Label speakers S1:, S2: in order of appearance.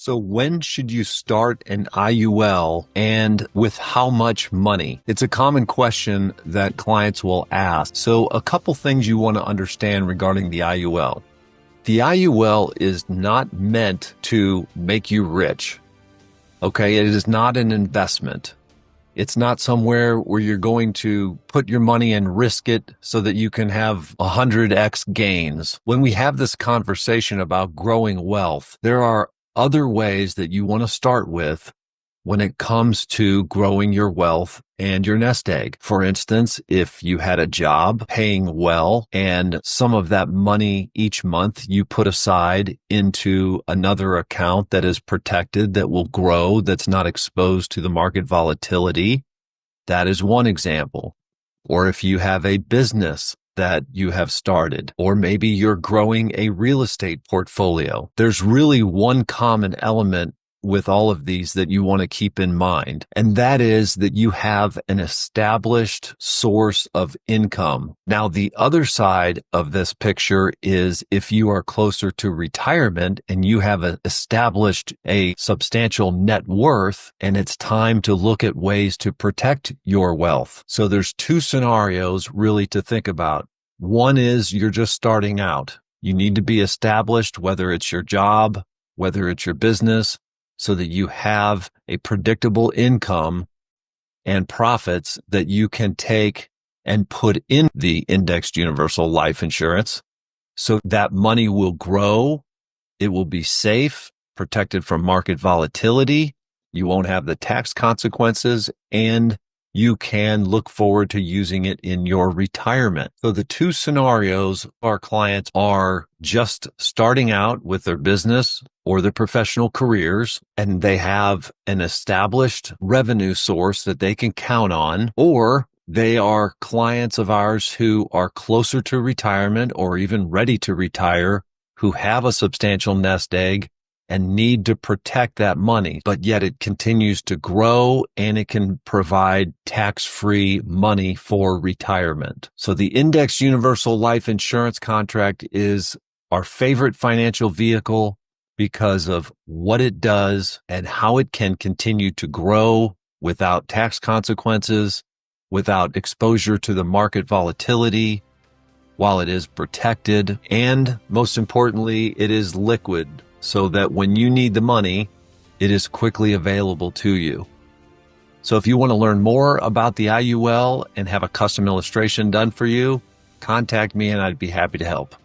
S1: So when should you start an IUL and with how much money? It's a common question that clients will ask. So a couple things you want to understand regarding the IUL. The IUL is not meant to make you rich. Okay, it is not an investment. It's not somewhere where you're going to put your money and risk it so that you can have 100x gains. When we have this conversation about growing wealth, there are other ways that you want to start with when it comes to growing your wealth and your nest egg. For instance, if you had a job paying well and some of that money each month you put aside into another account that is protected, that will grow, that's not exposed to the market volatility, that is one example. Or if you have a business that you have started, or maybe you're growing a real estate portfolio. There's really one common element with all of these that you want to keep in mind, and that is that you have an established source of income. Now, the other side of this picture is if you are closer to retirement and you have established a substantial net worth, and it's time to look at ways to protect your wealth. So there's two scenarios really to think about. One is you're just starting out. You need to be established, whether it's your job, whether it's your business, so that you have a predictable income and profits that you can take and put in the indexed universal life insurance. So that money will grow. It will be safe, protected from market volatility. You won't have the tax consequences, and you can look forward to using it in your retirement. So the two scenarios, our clients are just starting out with their business or their professional careers, and they have an established revenue source that they can count on, or they are clients of ours who are closer to retirement or even ready to retire, who have a substantial nest egg and need to protect that money, but yet it continues to grow and it can provide tax-free money for retirement. So the Indexed Universal Life Insurance contract is our favorite financial vehicle because of what it does and how it can continue to grow without tax consequences, without exposure to the market volatility, while it is protected, and most importantly, it is liquid, so that when you need the money, it is quickly available to you. So if you want to learn more about the IUL and have a custom illustration done for you, contact me and I'd be happy to help.